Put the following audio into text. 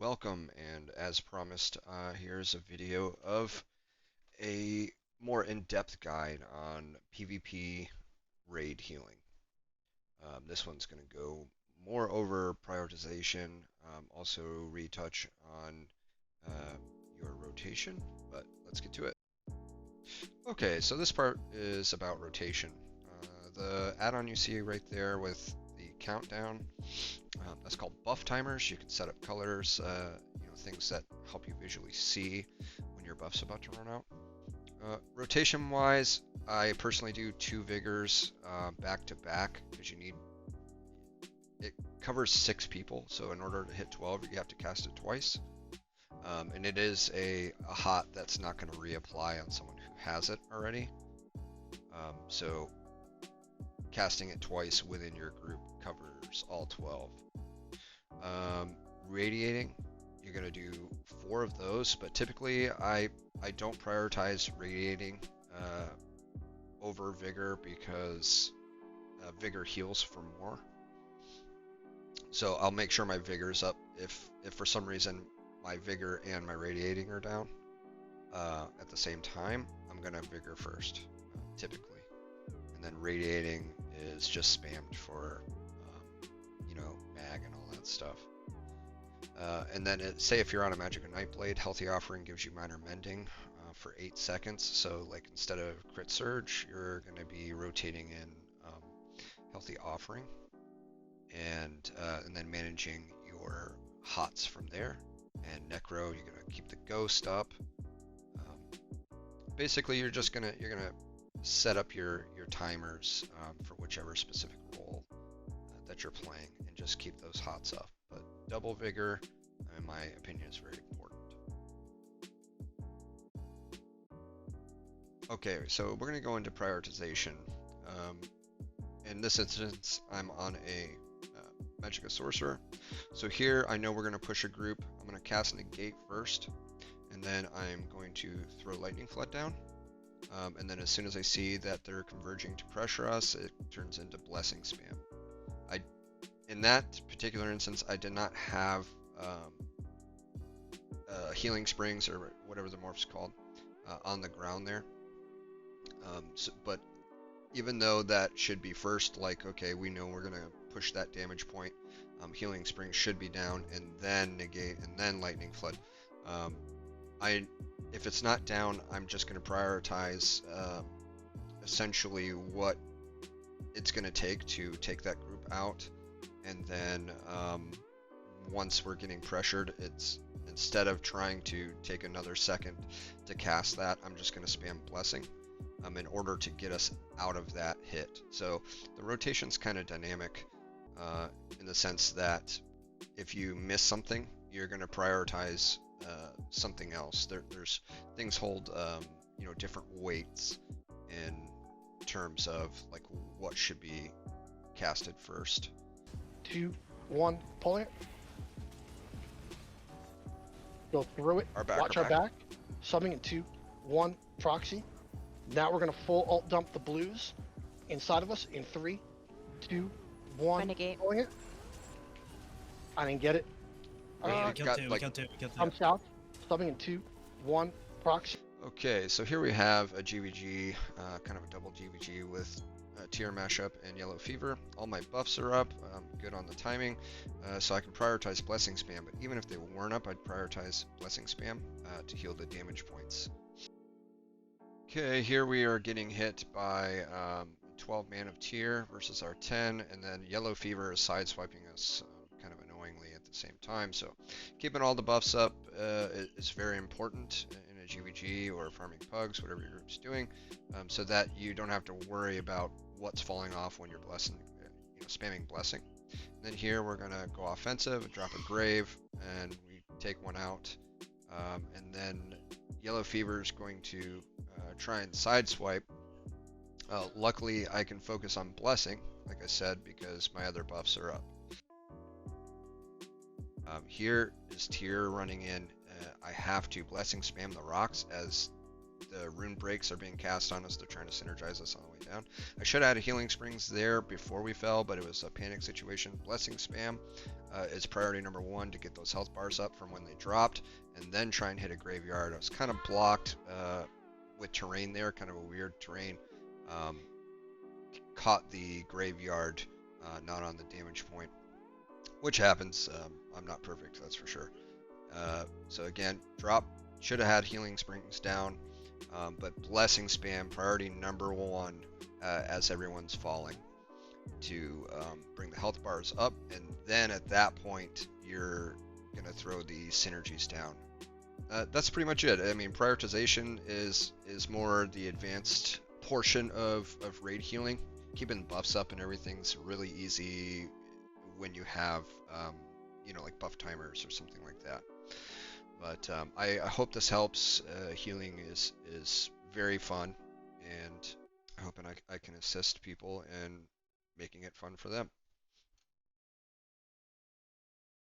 Welcome, and as promised, here's a video of a more in-depth guide on PvP raid healing. This one's going to go more over prioritization, also retouch on your rotation, but let's get to it. Okay, so this part is about rotation. The add-on you see right there with the countdown, that's called buff timers. You can set up colors, things that help you visually see when your buff's about to run out. Rotation wise, I personally do 2 vigors back to back because it covers 6 people, so in order to hit 12 you have to cast it twice. And it is a hot that's not going to reapply on someone who has it already. So casting it twice within your group covers all 12. Radiating, you're going to do 4 of those, but typically I don't prioritize radiating over vigor because vigor heals for more. So I'll make sure my vigor's up. If for some reason my vigor and my radiating are down at the same time, I'm going to vigor first, typically. And then radiating is just spammed for, mag and all that stuff. And then say if you're on a Magic of Nightblade, Healthy Offering gives you minor mending for 8 seconds. So like instead of crit surge, you're going to be rotating in Healthy Offering, and then managing your hots from there. And Necro, you're going to keep the Ghost up. Basically, you're gonna set up your timers for whichever specific role that you're playing, and just keep those hots up. But double vigor, in my opinion, is very important. Okay, so we're going to go into prioritization. In this instance, I'm on a Magicka Sorcerer. So here, I know we're going to push a group. I'm going to cast Negate first, and then I'm going to throw Lightning Flood down. And then as soon as I see that they're converging to pressure us, it turns into Blessing Spam. In that particular instance, I did not have Healing Springs, or whatever the morph's called, on the ground there. But even though that should be first, like, okay, we know we're going to push that damage point, Healing Springs should be down, and then Negate, and then Lightning Flood. If it's not down, I'm just going to prioritize essentially what it's going to take that group out. And then once we're getting pressured, it's instead of trying to take another second to cast that, I'm just going to spam Blessing in order to get us out of that hit. So the rotation's kind of dynamic in the sense that if you miss something, you're going to prioritize something else. There's things hold different weights in terms of like what should be casted first. 2, 1, pulling it. Go through it. Watch our back. Subbing in 2, 1, proxy. Now we're gonna full alt dump the blues inside of us in 3, 2, 1. Renegade. Pulling it. I didn't get it. We killed two. I'm south. Subbing in 2, 1, proxy. Okay, so here we have a GVG, kind of a double GVG with Tier Mashup and Yellow Fever. All my buffs are up. I'm good on the timing, so I can prioritize Blessing Spam. But even if they weren't up, I'd prioritize Blessing Spam to heal the damage points. Okay, here we are getting hit by 12 man of Tier versus our 10, and then Yellow Fever is sideswiping us kind of annoyingly at the same time. So keeping all the buffs up is very important in a GVG or farming pugs, whatever your group's doing, so that you don't have to worry about what's falling off when you're spamming Blessing. And then here we're gonna go offensive, drop a Grave, and we take one out. And then Yellow Fever is going to try and sideswipe. Luckily, I can focus on Blessing, like I said, because my other buffs are up. Here is Tier running in. I have to Blessing spam the rocks as the rune breaks are being cast on us. They're trying to synergize us on the way down. I should have had healing springs there before we fell, but it was a panic situation. Blessing spam is priority number 1 to get those health bars up from when they dropped, and then try and hit a graveyard. I was kind of blocked with terrain there, kind of a weird terrain. Caught the graveyard not on the damage point, which happens. I'm not perfect, that's for sure. So again, drop, should have had healing springs down, but blessing spam priority number 1 as everyone's falling to bring the health bars up, and then at that point you're gonna throw the synergies down. That's pretty much it. I mean, prioritization is more the advanced portion of raid healing. Keeping buffs up and everything's really easy when you have you know, like buff timers or something like that. But I hope this helps. Healing is very fun, and I hope I can assist people in making it fun for them.